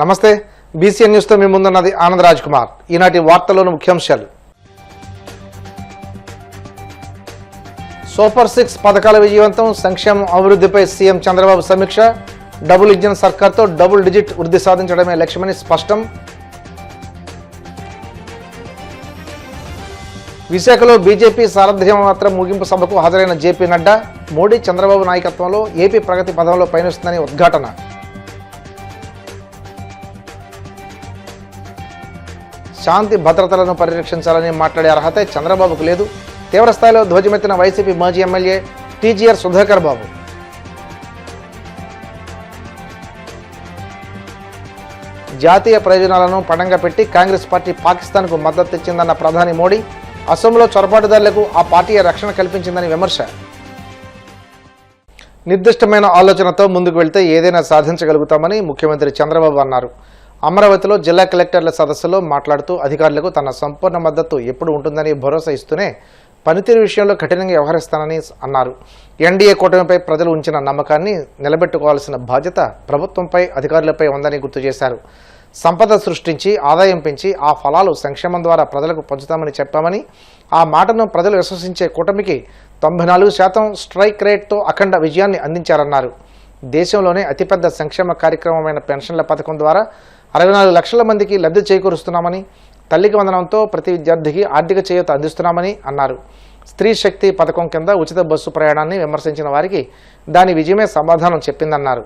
నమస్తే BCN news తో మీ ముందున్నది ఆనంద్ రాజ్ కుమార్. ఈనాటి వార్తల్లోని ముఖ్యాంశాలు. సూపర్ 6 పథకాల విజయవంతం, సంక్షేమం అభివృద్ధిపై సీఎం చంద్రబాబు సమీక్ష. డబుల్ ఇంజిన్ సర్కార్తో డబుల్ డిజిట్ వృద్ధి సాధించడమే లక్ష్యమని స్పష్టం. విశాఖలో బీజేపీ సారథ్యం మాత్రం ముగింపు సభకు హాజరైన జేపీ నడ్డా. మోడీ చంద్రబాబు నాయకత్వంలో ఏపీ ప్రగతి పథంలో పయనిస్తుందని ఉద్ఘాటన. శాంతి భద్రతలను పరిరక్షించాలని మాట్లాడే అర్హత చంద్రబాబుకు లేదు. తీవ్రస్థాయిలో ధ్వజమెత్తిన వైసీపీ మాజీ ఎమ్మెల్యే టీజీఆర్ సుధాకర్ బాబు. జాతీయ ప్రయోజనాలను పణంగా పెట్టి కాంగ్రెస్ పార్టీ పాకిస్తాన్కు మద్దతు ఇచ్చిందన్న ప్రధాని మోడీ. అసోంలో చొరబాటుదారులకు ఆ పార్టీ రక్షణ కల్పించిందని విమర్శ. నిర్దిష్టమైన ఆలోచనతో ముందుకు వెళ్తే ఏదైనా సాధించగలుగుతామని ముఖ్యమంత్రి చంద్రబాబు అన్నారు. అమరావతిలో జిల్లా కలెక్టర్ల సదస్సులో మాట్లాడుతూ అధికారులకు తన సంపూర్ణ మద్దతు ఎప్పుడు ఉంటుందని భరోసా ఇస్తూనే పనితీరు విషయంలో కఠినంగా వ్యవహరిస్తానని అన్నారు. ఎన్డీఏ కూటమిపై ప్రజలు ఉంచిన నమ్మకాన్ని నిలబెట్టుకోవాల్సిన బాధ్యత ప్రభుత్వంపై, అధికారులపై ఉందని గుర్తు చేశారు. సంపద సృష్టించి ఆదాయం పెంచి ఆ ఫలాలు సంక్షేమం ద్వారా ప్రజలకు పంచుతామని చెప్పామని, ఆ మాటను ప్రజలు విశ్వసించే కూటమికి 94% స్ట్రైక్ రేట్తో అఖండ విజయాన్ని అందించారన్నారు. దేశంలోనే అతిపెద్ద సంక్షేమ కార్యక్రమమైన పెన్షన్ల పథకం ద్వారా 64 లక్షల మందికి లబ్ధి చేకూరుస్తున్నామని, తల్లికి వందనంతో ప్రతి విద్యార్థికి ఆర్థిక చేయూత అందిస్తున్నామని అన్నారు. స్త్రీ శక్తి పథకం కింద ఉచిత బస్సు ప్రయాణాన్ని విమర్శించిన వారికి దాని విజయమే సమాధానం చెప్పిందన్నారు.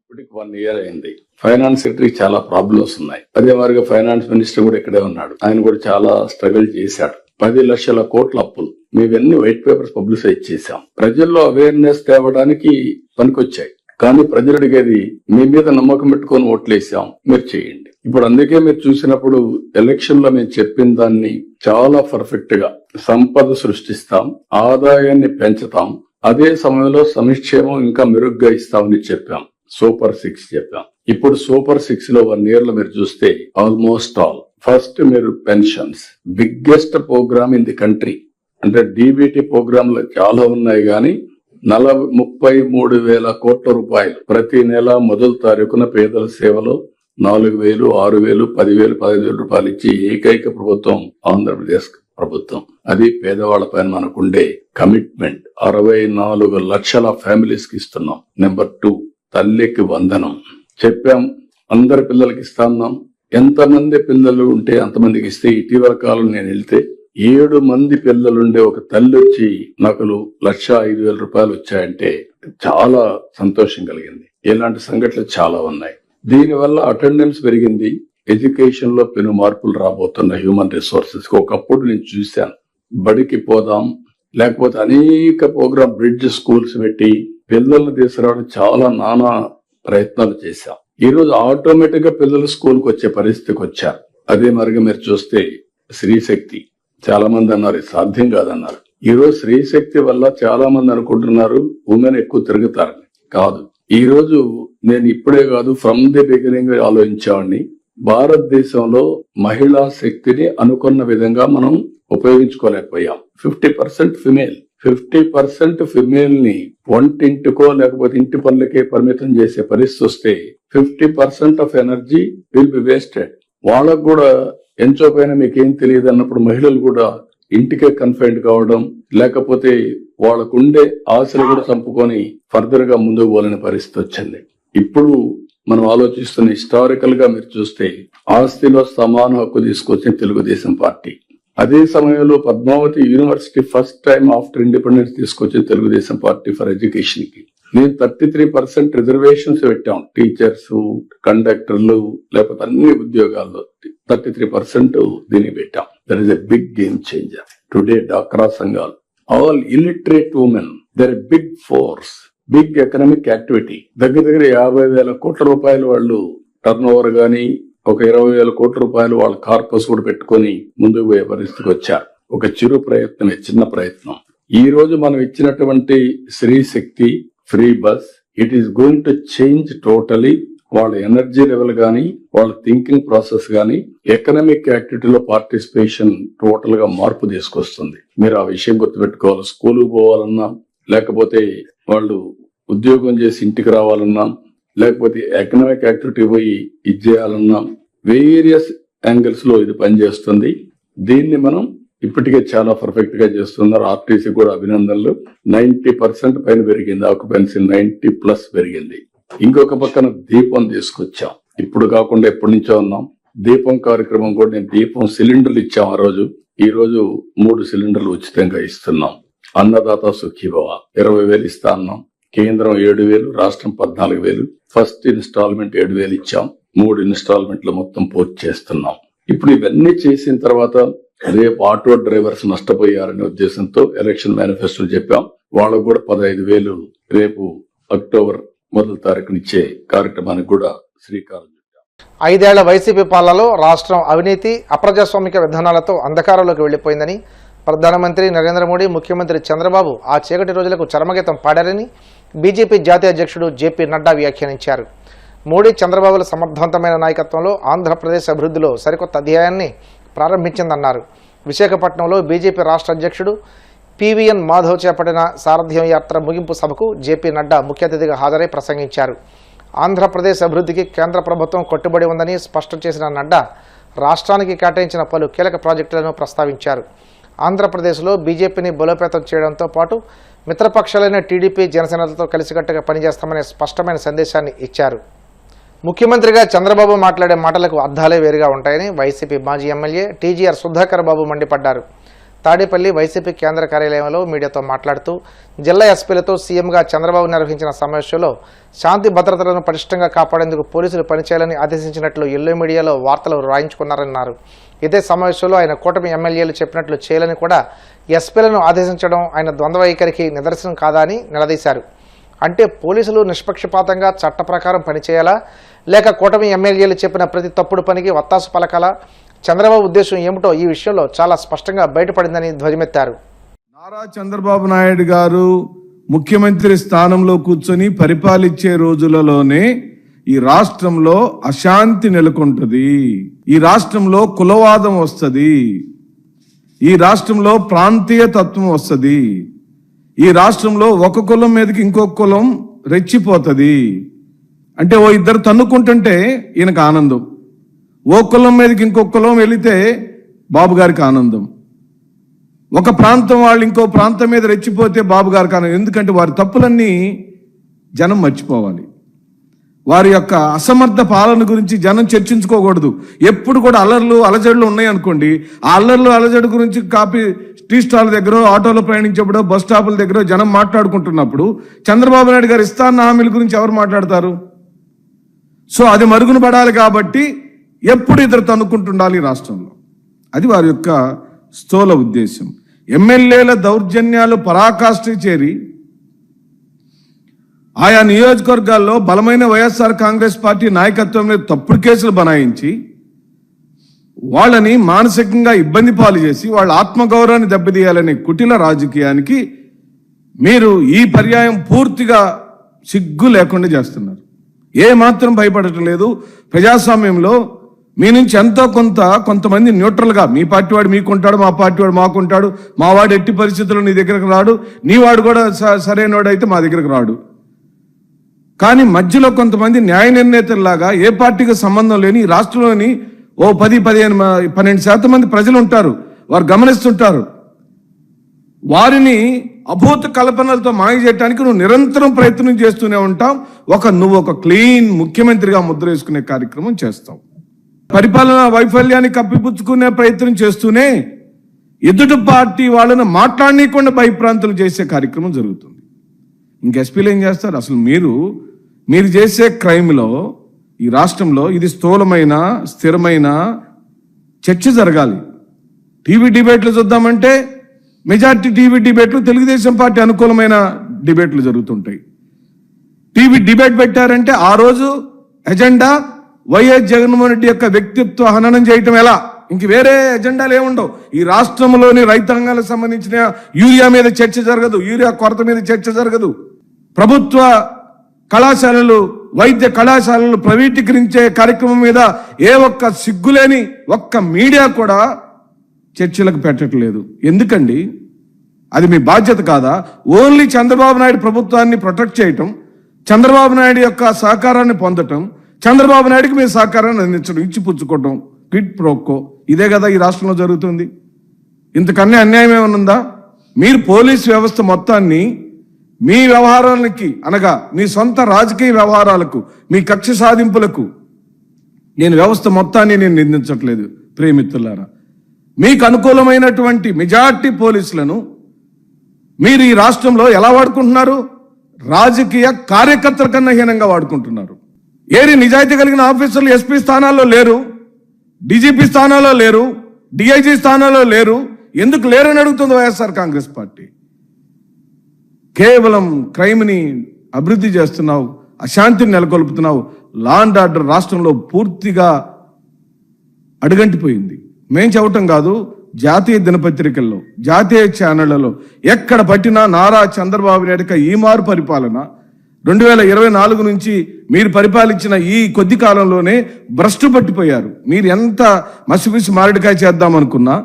ఇప్పటికి 1 ఇయర్ అయింది. ఫైనాన్స్ సెక్రటరీ చాలా ప్రాబ్లమ్స్ ఉన్నాయి. అదే మాదిరిగా ఫైనాన్స్ మినిస్టర్ కూడా ఇక్కడే ఉన్నాడు. ఆయన కూడా చాలా స్ట్రగుల్ చేశాడు. 10 లక్షల కోట్ల అప్పులు మేవన్నీ వైట్ పేపర్స్ పబ్లిసైజ్ చేశాం. ప్రజల్లో అవేర్నెస్ తేవడానికి పనికొచ్చాయి. కానీ ప్రజలు అడిగేది మీ మీద నమ్మకం పెట్టుకొని ఓట్లేసాం, మీరు చేయండి. ఇప్పుడు అందుకే మీరు చూసినప్పుడు ఎలక్షన్ లో మేము చెప్పిన దాన్ని చాలా పర్ఫెక్ట్ గా సంపద సృష్టిస్తాం, ఆదాయాన్ని పెంచుతాం, అదే సమయంలో సంక్షేమం ఇంకా మెరుగ్గా ఇస్తామని చెప్పాం. సూపర్ 6 చెప్పాం. ఇప్పుడు సూపర్ 6 లో 1 ఇయర్ లో మీరు చూస్తే ఆల్మోస్ట్ ఆల్ ఫస్ట్ మీరు pensions biggest program in the country. అంటే డీబీటీ ప్రోగ్రాంలు చాలా ఉన్నాయి కానీ 33,000 కోట్ల రూపాయలు ప్రతి నెల మొదటి తారీఖున పేదల సేవలో 4,000, 6,000, 10,000, 15,000 రూపాయలు ఇచ్చి ఏకైక ప్రభుత్వం ఆంధ్రప్రదేశ్ ప్రభుత్వం. అది పేదవాళ్ల పైన మనకుండే కమిట్మెంట్. 64 లక్షల ఫ్యామిలీస్ కి ఇస్తున్నాం. నెంబర్ 2 తల్లికి వందనం చెప్పాం, అందరి పిల్లలకి ఇస్తున్నాం. ఎంతమంది పిల్లలు ఉంటే అంతమందికి ఇస్తే, ఇటీవల కాలం నేను వెళ్తే 7 మంది పిల్లలుండే ఒక తల్లి వచ్చి నాకు 1,05,000 రూపాయలు వచ్చాయంటే చాలా సంతోషం కలిగింది. ఇలాంటి సంఘటనలు చాలా ఉన్నాయి. దీనివల్ల అటెండెన్స్ పెరిగింది. ఎడ్యుకేషన్ లో పెను మార్పులు రాబోతున్న హ్యూమన్ రిసోర్సెస్. ఒకప్పుడు నేను చూశాను, బడికి పోదాం లేకపోతే అనేక ప్రోగ్రామ్ బ్రిడ్జ్ స్కూల్స్ పెట్టి పిల్లల్ని తీసుకురావడం చాలా నానా ప్రయత్నాలు చేశాం. ఈ రోజు ఆటోమేటిక్ గా పిల్లలు స్కూల్కి వచ్చే పరిస్థితికి వచ్చారు. అదే మరిగా మీరు చూస్తే స్త్రీశక్తి చాలా మంది అన్నారు సాధ్యం కాదన్నారు. ఈ రోజు స్త్రీశక్తి వల్ల చాలా మంది అనుకుంటున్నారు ఉమెన్ ఎక్కువ తిరుగుతారని. కాదు, ఈ రోజు నేను ఇప్పుడే కాదు ఫ్రమ్ ది బిగినింగ్ ఆలోచించామని. భారతదేశంలో మహిళా శక్తిని అనుకున్న విధంగా మనం ఉపయోగించుకోలేకపోయాం. 50% ఫిమేల్ 50% ఫిమేల్ ని వంటింటికో లేకపోతే ఇంటి పనులకే పరిమితం చేసే పరిస్థితి వస్తే 50% of energy will be wasted. వాళ్ళకు కూడా ఎంచోపైన మీకేం తెలియదు అన్నప్పుడు మహిళలు కూడా ఇంటికే కన్ఫైన్డ్ కావడం, లేకపోతే వాళ్ళకుండే ఆశలు కూడా చంపుకొని ఫర్దర్ గా ముందుకు పోలేని పరిస్థితి వచ్చింది. ఇప్పుడు మనం ఆలోచిస్తున్న హిస్టారికల్ గా మీరు చూస్తే ఆస్తిలో సమాన హక్కు తీసుకొచ్చిన తెలుగుదేశం పార్టీ. అదే సమయంలో Padmavati university first time after independence తీసుకొచ్చిన తెలుగుదేశం పార్టీ ఫర్ ఎడ్యుకేషన్ కి. నేను 33% రిజర్వేషన్స్ పెట్టాం. టీచర్స్, కండక్టర్లు, లేకపోతే అన్ని ఉద్యోగాల్లో 33% దీన్ని పెట్టాం. That is a big game changer. Today డాక్రా సంఘాలు, all illiterate women, there a big force, big economic activity. దగ్గర 50,000 కోట్ల రూపాయలు వాళ్ళు టర్న్ ఓవర్ గానీ, ఒక 20,000 కోట్ల రూపాయలు వాళ్ళ కార్పస్ కూడా పెట్టుకొని ముందుకు పోయే పరిస్థితికి వచ్చారు. ఒక చిరు ప్రయత్నమే, చిన్న ప్రయత్నం. ఈ రోజు మనం ఇచ్చినటువంటి Stree Shakti free bus, it is going to change totally వాళ్ళ ఎనర్జీ లెవెల్ గానీ, వాళ్ళ థింకింగ్ ప్రాసెస్ గానీ, ఎకనామిక్ యాక్టివిటీలో పార్టిసిపేషన్ టోటల్ గా మార్పు తీసుకొస్తుంది. మీరు ఆ విషయం గుర్తుపెట్టుకోవాలి. స్కూల్కి పోవాలన్నా, లేకపోతే వాళ్ళు ఉద్యోగం చేసి ఇంటికి రావాలన్నా, లేకపోతే ఎకనామిక్ యాక్టివిటీ పోయి ఇది చేయాలన్నా వేరియస్ యాంగిల్స్ లో ఇది పనిచేస్తుంది. దీన్ని మనం ఇప్పటికే చాలా పర్ఫెక్ట్ గా చేస్తున్నారు. ఆర్టీసీ కూడా అభినందనలు. 90% పైన పెరిగింది, ఆక్యుపెన్సీ 90+ పెరిగింది. ఇంకొక పక్కన దీపం తీసుకొచ్చాం. ఇప్పుడు కాకుండా ఎప్పటి నుంచో ఉన్నాం. దీపం కార్యక్రమం కూడా నేను దీపం సిలిండర్లు ఇచ్చాం ఆ రోజు. ఈ రోజు 3 సిలిండర్లు ఉచితంగా ఇస్తున్నాం. అన్నదాత సుఖీభవ 20,000 ఇస్తా అన్నాం. కేంద్రం 7,000, రాష్ట్రం 14,000. ఫస్ట్ ఇన్స్టాల్మెంట్ 7,000 ఇచ్చాం. 3 ఇన్స్టాల్మెంట్లు మొత్తం పూర్తి చేస్తున్నాం. ఇప్పుడు ఇవన్నీ చేసిన తర్వాత రేపు ఆటో డ్రైవర్స్ నష్టపోయారనే ఉద్దేశంతో ఎలక్షన్ మేనిఫెస్టో చెప్పాం. వాళ్ళకు కూడా 15,000 రేపు అక్టోబర్ 1వ తారీఖునిచ్చే కార్యక్రమానికి కూడా శ్రీకారం చుట్టాం. 5 ఏళ్ల వైసీపీ పాలనలో రాష్ట్రం అవినీతి, అప్రజాస్వామిక విధానాలతో అంధకారంలోకి వెళ్లిపోయిందని ప్రధానమంత్రి నరేంద్ర మోడీ, ముఖ్యమంత్రి చంద్రబాబు ఆ చీకటి రోజులకు చరమగీతం పాడారని బీజేపీ జాతీయ అధ్యక్షుడు జేపీ నడ్డా వ్యాఖ్యానించారు. మోడీ, చంద్రబాబుల సమర్థవంతమైన నాయకత్వంలో ఆంధ్రప్రదేశ్ అభివృద్ధిలో సరికొత్త అధ్యాయాన్ని ప్రారంభించిందన్నారు. విశాఖపట్నంలో బీజేపీ రాష్ట్ర అధ్యక్షుడు పివిఎన్ మాధవ్ చేపట్టిన సారథ్యం యాత్ర ముగింపు సభకు జేపీ నడ్డా ముఖ్య అతిథిగా హాజరై ప్రసంగించారు. ఆంధ్రప్రదేశ్ అభివృద్ధికి కేంద్ర ప్రభుత్వం కట్టుబడి ఉందని స్పష్టం చేసిన నడ్డా రాష్ట్రానికి కేటాయించిన పలు కీలక ప్రాజెక్టులను ప్రస్తావించారు. ఆంధ్రప్రదేశ్లో బీజేపీని బలోపేతం చేయడంతో పాటు మిత్రపక్షాలైన టీడీపీ, జనసేనలతో కలిసికట్టుగా పనిచేస్తామనే స్పష్టమైన సందేశాన్ని ఇచ్చారు. ముఖ్యమంత్రిగా చంద్రబాబు మాట్లాడే మాటలకు అర్థాలే వేరుగా ఉంటాయని వైసీపీ మాజీ ఎమ్మెల్యే టీజీఆర్ సుధాకర్ బాబు మండిపడ్డారు. తాడేపల్లి వైసీపీ కేంద్ర కార్యాలయంలో మీడియాతో మాట్లాడుతూ జిల్లా ఎస్పీలతో సీఎంగా చంద్రబాబు నిర్వహించిన సమావేశంలో శాంతి భద్రతలను పటిష్టంగా కాపాడేందుకు పోలీసులు పనిచేయాలని ఆదేశించినట్లు ఎల్లో మీడియాలో వార్తలు రాయించుకున్నారన్నారు. ఇదే సమావేశంలో ఆయన కూటమి ఎమ్మెల్యేలు చెప్పినట్లు చేయాలని కూడా ఎస్పీలను ఆదేశించడం ఆయన ద్వంద్వ వైఖరికి నిదర్శనం కాదా అని నిలదీశారు. అంటే పోలీసులు నిష్పక్షపాతంగా చట్ట ప్రకారం పనిచేయాలా, లేక కూటమి ఎమ్మెల్యేలు చెప్పిన ప్రతి తప్పుడు పనికి వత్తాసు పలకాలా? చంద్రబాబు ఉద్దేశం ఏమిటో ఈ విషయంలో చాలా స్పష్టంగా బయటపడిందని ధ్వజమెత్తారు. నారా చంద్రబాబు నాయుడు గారు ముఖ్యమంత్రి స్థానంలో కూర్చొని పరిపాలించే రోజులలోనే ఈ రాష్ట్రంలో అశాంతి నెలకొంటది, ఈ రాష్ట్రంలో కులవాదం వస్తుంది, ఈ రాష్ట్రంలో ప్రాంతీయ తత్వం వస్తుంది, ఈ రాష్ట్రంలో ఒక కులం మీదకి ఇంకొక కులం రెచ్చిపోతుంది. అంటే ఓ ఇద్దరు తన్నుకుంటుంటే ఈయనకు ఆనందం, ఓ కులం మీదకి ఇంకొక కులం వెళితే బాబు గారికి ఆనందం, ఒక ప్రాంతం వాళ్ళు ఇంకో ప్రాంతం మీద రెచ్చిపోతే బాబు గారికి ఆనందం. ఎందుకంటే వారి తప్పులన్నీ జనం మర్చిపోవాలి. వారి యొక్క అసమర్థ పాలన గురించి జనం చర్చించుకోకూడదు. ఎప్పుడు కూడా అల్లర్లు అలజడులు ఉన్నాయి అనుకోండి, ఆ అల్లర్లు అలజడు గురించి టీ స్టాల్ దగ్గర, ఆటోలో ప్రయాణించేప్పుడు, బస్ స్టాపుల దగ్గర జనం మాట్లాడుకుంటున్నప్పుడు చంద్రబాబు నాయుడు గారు ఇస్తాన్న హామీల గురించి ఎవరు మాట్లాడతారు? సో అది మరుగున పడాలి కాబట్టి ఎప్పుడు ఇద్దరు తన్నుకుంటుండాలి రాష్ట్రంలో. అది వారి యొక్క స్థూల ఉద్దేశం. ఎమ్మెల్యేల దౌర్జన్యాలు పరాకాష్ఠకి చేరి ఆయా నియోజకవర్గాల్లో బలమైన వైఎస్ఆర్ కాంగ్రెస్ పార్టీ నాయకత్వం మీద తప్పుడు కేసులు బనాయించి వాళ్ళని మానసికంగా ఇబ్బంది పాలు చేసి వాళ్ళ ఆత్మగౌరవాన్ని దెబ్బతీయాలనే కుటిల రాజకీయానికి మీరు ఈ పర్యాయం పూర్తిగా సిగ్గు లేకుండా చేస్తున్నారు. ఏ మాత్రం భయపడటం లేదు. ప్రజాస్వామ్యంలో మీ నుంచి ఎంతో కొంతమంది న్యూట్రల్గా, మీ పార్టీ వాడు మీకుంటాడు, మా పార్టీ వాడు మాకుంటాడు, మా వాడు ఎట్టి పరిస్థితుల్లో నీ దగ్గరకు రాడు, నీ వాడు కూడా సరైన వాడు అయితే మా దగ్గరకు రాడు. కానీ మధ్యలో కొంతమంది న్యాయ నిర్ణేతల్లాగా ఏ పార్టీకి సంబంధం లేని ఈ రాష్ట్రంలోని ఓ 10-12% మంది ప్రజలు ఉంటారు, వారు గమనిస్తుంటారు. వారిని అభూత కల్పనలతో మాయ చేయడానికి నువ్వు నిరంతరం ప్రయత్నం చేస్తూనే ఉంటావు. నువ్వు ఒక క్లీన్ ముఖ్యమంత్రిగా ముద్ర వేసుకునే కార్యక్రమం చేస్తావు. పరిపాలన వైఫల్యాన్ని కప్పిపుచ్చుకునే ప్రయత్నం చేస్తూనే ఎదుటి పార్టీ వాళ్ళను మాట్లాడనీయకుండా భయప్రాంతులు చేసే కార్యక్రమం జరుగుతుంది. ఇంక ఎస్పీలు ఏం చేస్తారు? అసలు మీరు చేసే క్రైమ్లో ఈ రాష్ట్రంలో ఇది స్థూలమైన స్థిరమైన చర్చ జరగాలి. టీవీ డిబేట్లు చూద్దామంటే మెజార్టీ టీవీ డిబేట్లు తెలుగుదేశం పార్టీ అనుకూలమైన డిబేట్లు జరుగుతుంటాయి. టీవీ డిబేట్ పెట్టారంటే ఆ రోజు ఎజెండా వైఎస్ జగన్మోహన్ రెడ్డి యొక్క వ్యక్తిత్వ హననం చేయటం ఎలా, ఇంక వేరే ఎజెండాలు ఏముండవు. ఈ రాష్ట్రంలోని రైతాంగాలకు సంబంధించిన యూరియా మీద చర్చ జరగదు, యూరియా కొరత మీద చర్చ జరగదు. ప్రభుత్వ కళాశాలలు, వైద్య కళాశాలలు ప్రైవేటీకరించే కార్యక్రమం మీద ఏ ఒక్క సిగ్గులేని ఒక్క మీడియా కూడా చర్చలకు పెట్టట్లేదు. ఎందుకండి? అది మీ బాధ్యత కాదా? ఓన్లీ చంద్రబాబు నాయుడు ప్రభుత్వాన్ని ప్రొటెక్ట్ చేయటం, చంద్రబాబు నాయుడు యొక్క సహకారాన్ని పొందటం, చంద్రబాబు నాయుడికి మీ సహకారాన్ని అందించడం, ఇచ్చిపుచ్చుకోవటం, క్విడ్ ప్రోకో, ఇదే కదా ఈ రాష్ట్రంలో జరుగుతుంది. ఇంతకన్నా అన్యాయం ఏమనుందా? మీరు పోలీస్ వ్యవస్థ మొత్తాన్ని మీ వ్యవహారాలకి అనగా మీ సొంత రాజకీయ వ్యవహారాలకు, మీ కక్ష సాధింపులకు నేను వ్యవస్థ మొత్తాన్ని నేను నిందించట్లేదు ప్రియమిత్రులారా. మీకు అనుకూలమైనటువంటి మెజార్టీ పోలీసులను మీరు ఈ రాష్ట్రంలో ఎలా వాడుకుంటున్నారు? రాజకీయ కార్యకర్తల కన్నా హీనంగా వాడుకుంటున్నారు. ఏరి నిజాయితీ కలిగిన ఆఫీసర్లు ఎస్పీ స్థానాల్లో లేరు, డీజీపీ స్థానాల్లో లేరు, డిఐజీ స్థానాల్లో లేరు. ఎందుకు లేరని అడుగుతుంది వైఎస్ఆర్ కాంగ్రెస్ పార్టీ. కేవలం క్రైమ్ని అభివృద్ధి చేస్తున్నావు, అశాంతిని నెలకొల్పుతున్నావు. లా అండ్ ఆర్డర్ రాష్ట్రంలో పూర్తిగా అడుగంటిపోయింది. మేం చెప్పటం కాదు, జాతీయ దినపత్రికల్లో, జాతీయ ఛానళ్లలో ఎక్కడ పట్టినా నారా చంద్రబాబు నాయుడు ఈ మారు పరిపాలన 2024 నుంచి మీరు పరిపాలించిన ఈ కొద్ది కాలంలోనే భ్రష్టు పట్టిపోయారు. మీరు ఎంత మసిపిసి మారడికాయ చేద్దామనుకున్నా,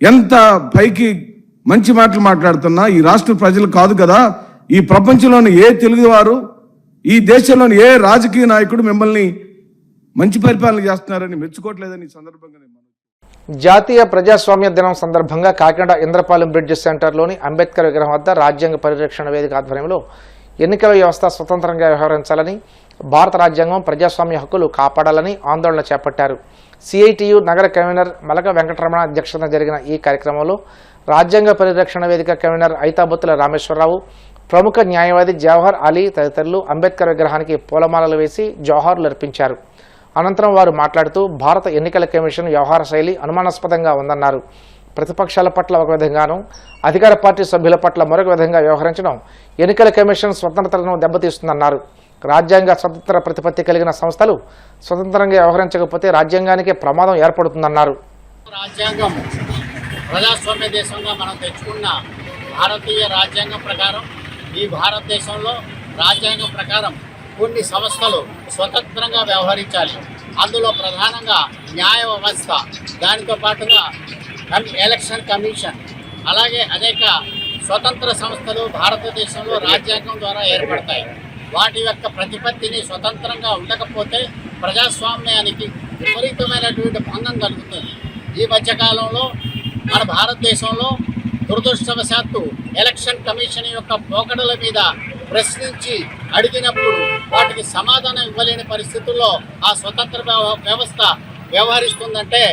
ఎంత పైకి మంచి మాటలు మాట్లాడుతున్నా ఈ రాష్ట్ర ప్రజలు కాదు కదా, ఈ ప్రపంచంలోని ఏ తెలుగువారు, ఈ దేశంలోని ఏ రాజకీయ నాయకుడు మిమ్మల్ని మంచి పరిపాలన చేస్తున్నారని మెచ్చుకోవట్లేదని ఈ సందర్భంగా జాతీయ ప్రజాస్వామ్య దినం సందర్భంగా కాకినాడ ఇంద్రపాలెం బ్రిడ్జ్ సెంటర్లోని అంబేద్కర్ విగ్రహం వద్ద రాజ్యాంగ పరిరక్షణ వేదిక ఆధ్వర్యంలో ఎన్నికల వ్యవస్థ స్వతంత్రంగా వ్యవహరించాలని, భారత రాజ్యాంగం ప్రజాస్వామ్య హక్కులు కాపాడాలని ఆందోళన చేపట్టారు. సిఐటియు నగర కన్వీనర్ మలక వెంకటరమణ అధ్యక్షతన జరిగిన ఈ కార్యక్రమంలో రాజ్యాంగ పరిరక్షణ వేదిక కన్వీనర్ ఐతాబొత్తుల రామేశ్వరరావు, ప్రముఖ న్యాయవాది జవహర్ అలీ తదితరులు అంబేద్కర్ విగ్రహానికి పూలమాలలు వేసి జోహార్లు అర్పించారు. అనంతరం వారు మాట్లాడుతూ భారత ఎన్నికల కమిషన్ వ్యవహార శైలి అనుమానాస్పదంగా ఉందన్నారు. ప్రతిపక్షాల పట్ల ఒక విధంగానూ, అధికార పార్టీ సభ్యుల పట్ల మరొక విధంగా వ్యవహరించడం ఎన్నికల కమిషన్ స్వతంత్రతను దెబ్బతీస్తుందన్నారు. రాజ్యాంగ స్వతంత్ర ప్రతిపత్తి కలిగిన సంస్థలు స్వతంత్రంగా వ్యవహరించకపోతే రాజ్యాంగానికి ప్రమాదం ఏర్పడుతుందన్నారు. రాజ్యాంగం ప్రజాస్వామ్య దేశంగా మనం తెచ్చుకున్న భారతీయ రాజ్యాంగం ప్రకారం ఈ భారతదేశంలో రాజ్యాంగం ప్రకారం కొన్ని సంస్థలు స్వతంత్రంగా వ్యవహరించాలి. అందులో ప్రధానంగా న్యాయ వ్యవస్థ, దానితో పాటుగా ఎలక్షన్ కమిషన్, అలాగే అనేక స్వతంత్ర సంస్థలు భారతదేశంలో రాజ్యాంగం ద్వారా ఏర్పడతాయి. వాటి యొక్క ప్రతిపత్తిని స్వతంత్రంగా ఉండకపోతే ప్రజాస్వామ్యానికి విపరీతమైనటువంటి భంగం కలుగుతుంది. ఈ మధ్యకాలంలో మన భారతదేశంలో దురదృష్టవశాత్తు ఎలక్షన్ కమిషన్ యొక్క పోకడల మీద ప్రశ్నించి అడిగినప్పుడు వాటికి సమాధానం ఇవ్వలేని పరిస్థితుల్లో ఆ స్వతంత్ర వ్యవస్థ వ్యవహరిస్తుందంటే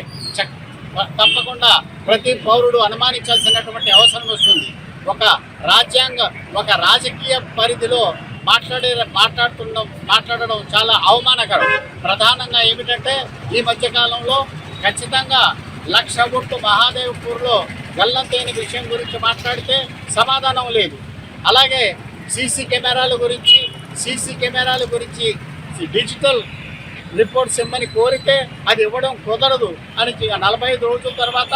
తప్పకుండా ప్రతి పౌరుడు అనుమానించాల్సినటువంటి అవసరం వస్తుంది. ఒక రాజకీయ పరిధిలో మాట్లాడడం చాలా అవమానకరం. ప్రధానంగా ఏమిటంటే ఈ మధ్యకాలంలో ఖచ్చితంగా 1,00,000 ఓట్లు మహాదేవ్పూర్లో గల్లంతైన విషయం గురించి మాట్లాడితే సమాధానం లేదు. అలాగే సీసీ కెమెరాల గురించి డిజిటల్ రిపోర్ట్స్ ఇమ్మని కోరితే అది ఇవ్వడం కుదరదు అని 45 రోజుల తర్వాత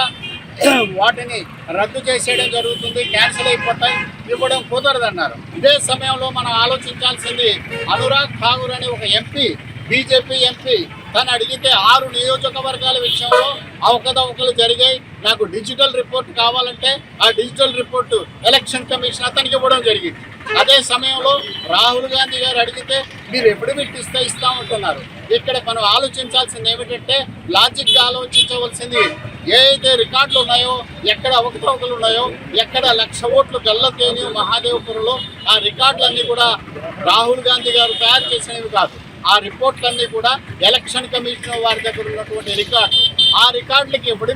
వాటిని రద్దు చేసేయడం జరుగుతుంది, క్యాన్సిల్ అయిపోతాయి, ఇవ్వడం కుదరదన్నారు. ఇదే సమయంలో మనం ఆలోచించాల్సింది, అనురాగ్ ఠాగూర్ అనే ఒక ఎంపీ, బీజేపీ ఎంపీ, తను అడిగితే 6 నియోజకవర్గాల విషయంలో అవకతవకలు జరిగాయి, నాకు డిజిటల్ రిపోర్ట్ కావాలంటే ఆ డిజిటల్ రిపోర్టు ఎలక్షన్ కమిషన్ అతనికి ఇవ్వడం జరిగింది. అదే సమయంలో రాహుల్ గాంధీ గారు అడిగితే మీరు ఎప్పుడు ఇస్తామంటున్నారు. ఇక్కడ మనం ఆలోచించాల్సింది ఏమిటంటే, లాజిక్గా ఆలోచించవలసింది, ఏదైతే రికార్డులు ఉన్నాయో, ఎక్కడ అవకతవకలు ఉన్నాయో, ఎక్కడ 1,00,000 ఓట్లు గల్లంతైనయో మహాదేవ్పురంలో, ఆ రికార్డులన్నీ కూడా రాహుల్ గాంధీ గారు తయారు చేసినవి కాదు. ఆ రిపోర్ట్లన్నీ కూడా ఎలక్షన్ కమిషన్ వారి దగ్గర ఉన్నటువంటి రికార్డులు. ఆ రికార్డులకి ఎప్పుడు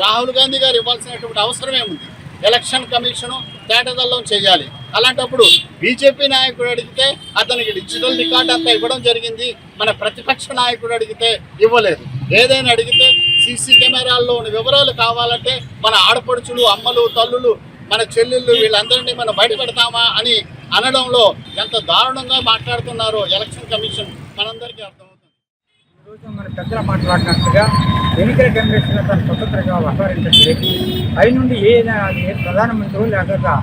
రాహుల్ గాంధీ గారు ఇవ్వాల్సినటువంటి అవసరమే ఉంది. ఎలక్షన్ కమిషను తేటదల్లం చేయాలి. అలాంటప్పుడు బీజేపీ నాయకుడు అడిగితే అతనికి డిజిటల్ రికార్డు అంతా ఇవ్వడం జరిగింది, మన ప్రతిపక్ష నాయకుడు అడిగితే ఇవ్వలేదు. ఏదైనా అడిగితే సీసీ కెమెరాల్లో ఉన్న వివరాలు కావాలంటే మన ఆడపడుచులు, అమ్మలు, తల్లులు, మన చెల్లెళ్ళు వీళ్ళందరినీ మనం బయట పెడతామా అని అనడంలో ఎంత దారుణంగా మాట్లాడుతున్నారో ఎలక్షన్ కమిషన్ మనందరికీ అర్థమవుతుంది. ఈరోజు మన పెద్దలు మాట్లాడినట్టుగా ఎన్నికల కమిషన్ తను స్వతంత్రంగా వ్యవహరించట్లేదు. పైనుండి ఏ ప్రధానమంత్రి లేకపోతే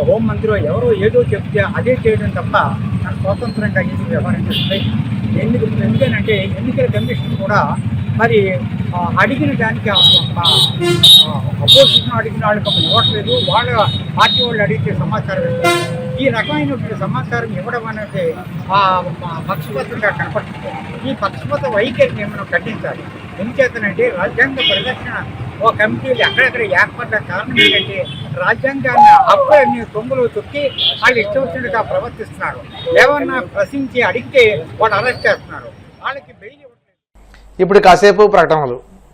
హోంమంత్రి ఎవరో ఏదో చెప్తే అదే చేయడం తప్ప తను స్వతంత్రంగా ఇది వ్యవహరించట్లేదు. ఎందుకంటే ఎన్నికల కమిషన్ కూడా మరి అడిగిన దానికి అపోజిషన్ అడిగిన వాళ్ళకి ఇవ్వట్లేదు. వాళ్ళ పార్టీ వాళ్ళు అడిగితే సమాచారం ఈ రకమైనటువంటి సమాచారం ఇవ్వడం అనేది పక్షపాతంగా కనపడుతుంది. ఈ పక్షపాత వైఖరిని మనం ఖండించాలి. ఎందుచేతనంటే రాజ్యాంగ పరిరక్షణ ఓ కమిటీలు ఎక్కడెక్కడ ఏర్పడ్డ కారణం ఏంటంటే రాజ్యాంగాన్ని హక్కులన్నీ తొంగులు తొక్కి వాళ్ళు ఇష్టం వచ్చినట్టుగా ప్రవర్తిస్తున్నారు. ఏమన్నా ప్రశ్నించి అడిగితే వాళ్ళు అరెస్ట్ చేస్తున్నారు. వాళ్ళకి బెయిల్. ఇప్పుడు కాసేపు ప్రకటనలు.